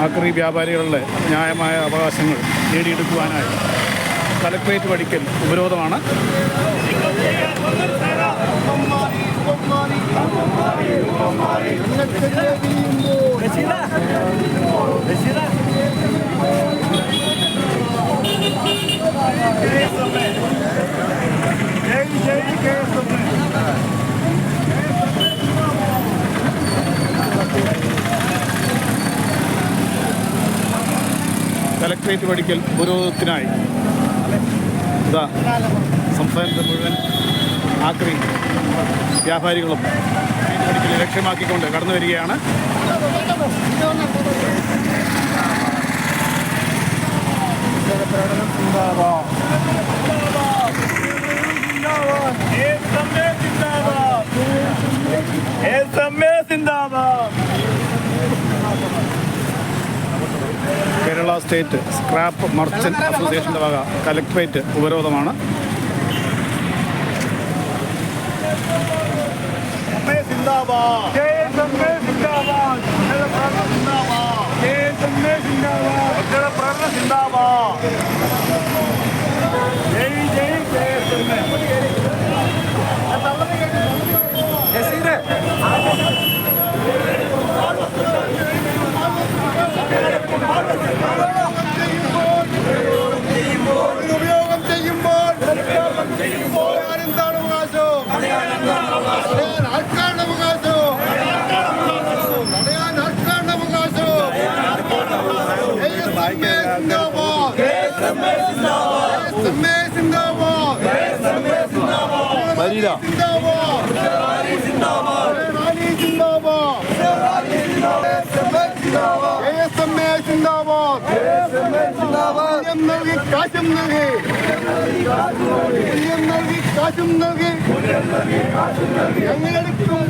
ആക്രി വ്യാപാരികളുടെ ന്യായമായ അവകാശങ്ങൾ നേടിയെടുക്കുവാനായി കലക്ട്രേറ്റ് പടിക്കൽ ഉപരോധമാണ്. കലക്ട്രേറ്റ് പടിക്കൽ ഉപരോധത്തിനായി സംസ്ഥാനത്തെ മുഴുവൻ ആക്രി വ്യാപാരികളും പടിക്കൽ ലക്ഷ്യമാക്കിക്കൊണ്ട് കടന്നു വരികയാണ്. കേരള സ്റ്റേറ്റ് സ്ക്രാപ്പ് മർച്ചന്റ് അസോസിയേഷൻ്റെ വക കലക്ട്രേറ്റ് ഉപരോധമാണ്. ഉപയോഗം ചെയ്യുമ്പോൾ എന്താണ് അവകാശം? ആർക്കാണ് അവകാശം? തടയാൻ ആർക്കാണ് അവകാശം? കാശും നൽകി ഞങ്ങളെടുക്കും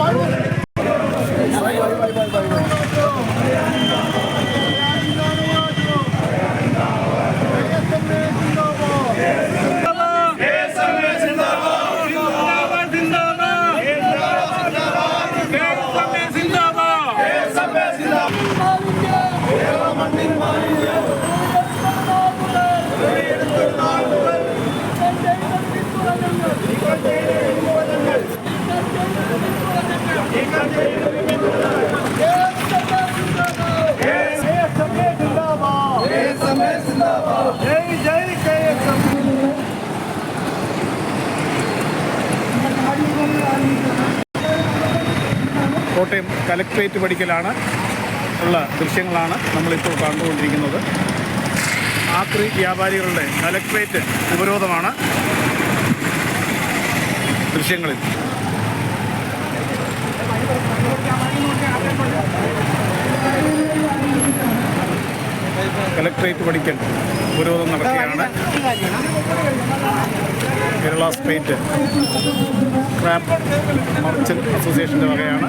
കോട്ടയം കലക്ട്രേറ്റ് പടിക്കലാണ് ഉള്ള ദൃശ്യങ്ങളാണ് നമ്മളിപ്പോൾ കണ്ടുകൊണ്ടിരിക്കുന്നത്. ആക്രി വ്യാപാരികളുടെ കലക്ട്രേറ്റ് ഉപരോധമാണ് ദൃശ്യങ്ങളിൽ. കലക്ട്രേറ്റ് പടിക്കൽ ഉപരോധം നടക്കുകയാണ്. കേരള സ്റ്റേറ്റ് സ്ക്രാപ്പ് മർച്ചന്റ് അസോസിയേഷൻ്റെ വകയാണ്.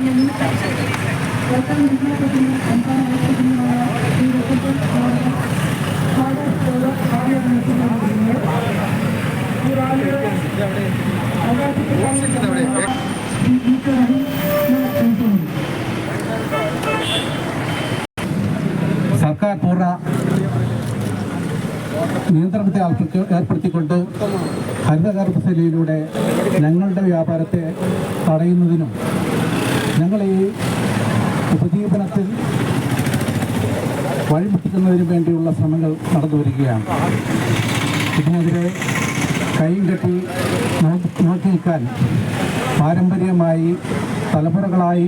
സർക്കാർ പൂർണ്ണ നിയന്ത്രണത്തെ ഏർപ്പെടുത്തിക്കൊണ്ട് ഹരിതകർമ്മസേനയിലൂടെ ഞങ്ങളുടെ വ്യാപാരത്തെ തടയുന്നതിനും ഞങ്ങൾ ഈ ഉപജീവനത്തിൽ വഴിമുട്ടിക്കുന്നതിനും വേണ്ടിയുള്ള ശ്രമങ്ങൾ നടന്നു വരികയാണ്. ഇതിനെതിരെ കൈയും കെട്ടി നോക്കി നിൽക്കാൻ പാരമ്പര്യമായി തലമുറകളായി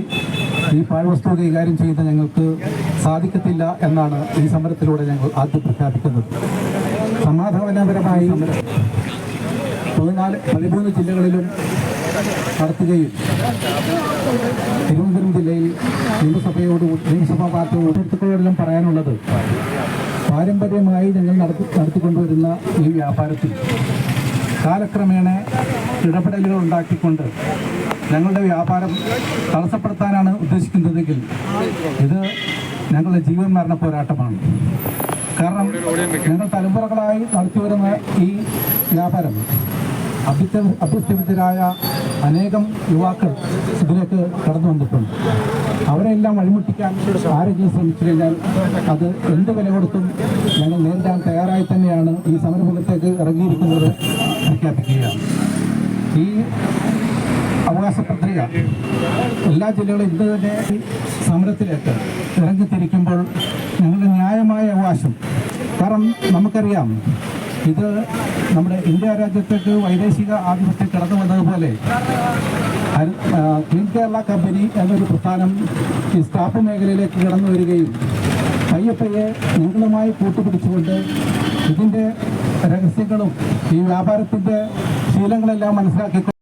ഈ പാഴ്വസ്തു കൈകാര്യം ചെയ്യുന്ന ഞങ്ങൾക്ക് സാധിക്കത്തില്ല എന്നാണ് ഈ സമരത്തിലൂടെ ഞങ്ങൾ ആദ്യം പ്രഖ്യാപിക്കുന്നത്. സമാധാനപരമായി 13 ജില്ലകളിലും നടത്തുകയും തിരുവനന്തപുരം ജില്ലയിൽ നിയമസഭാ പാർട്ടിയോട് സുഹൃത്തുക്കളോടെല്ലാം പറയാനുള്ളത്, പാരമ്പര്യമായി ഞങ്ങൾ നടത്തിക്കൊണ്ടുവരുന്ന ഈ വ്യാപാരത്തിൽ കാലക്രമേണ ഇടപെടലുകൾ ഉണ്ടാക്കിക്കൊണ്ട് ഞങ്ങളുടെ വ്യാപാരം തടസ്സപ്പെടുത്താനാണ് ഉദ്ദേശിക്കുന്നതെങ്കിൽ ഇത് ഞങ്ങളുടെ ജീവൻ മരണ പോരാട്ടമാണ്. കാരണം ഞങ്ങൾ തലമുറകളായി നടത്തിവരുന്ന ഈ വ്യാപാരം അഭ്യസ്തവിദ്യരായ അനേകം യുവാക്കൾ ഇതിലേക്ക് കടന്നു വന്നിട്ടുണ്ട്. അവരെല്ലാം വഴിമുട്ടിക്കാൻ ആരെങ്കിലും ശ്രമിച്ചു കഴിഞ്ഞാൽ അത് എന്ത് വില കൊടുത്തും ഞങ്ങൾ നേരിടാൻ തയ്യാറായി തന്നെയാണ് ഈ സമരമുഖത്തേക്ക് ഇറങ്ങിയിരിക്കുന്നത് പ്രഖ്യാപിക്കുകയാണ്. ഈ അവകാശ പത്രിക എല്ലാ ജില്ലകളും ഇന്ന് തന്നെ സമരത്തിലേക്ക് ഇറങ്ങിത്തിരിക്കുമ്പോൾ ഞങ്ങളുടെ ന്യായമായ അവകാശം, കാരണം നമുക്കറിയാം ഇത് നമ്മുടെ ഇന്ത്യ രാജ്യത്തേക്ക് വൈദേശിക ആധിപത്യം കടന്നു വന്നതുപോലെ ക്ലീൻ കേരള കമ്പനി എന്നൊരു പ്രസ്ഥാനം ഈ സ്ക്രാപ്പ് മേഖലയിലേക്ക് കടന്നു വരികയും പയ്യെ നിങ്ങളുമായി കൂട്ടുപിടിച്ചുകൊണ്ട് ഇതിൻ്റെ രഹസ്യങ്ങളും ഈ വ്യാപാരത്തിൻ്റെ ശീലങ്ങളെല്ലാം മനസ്സിലാക്കി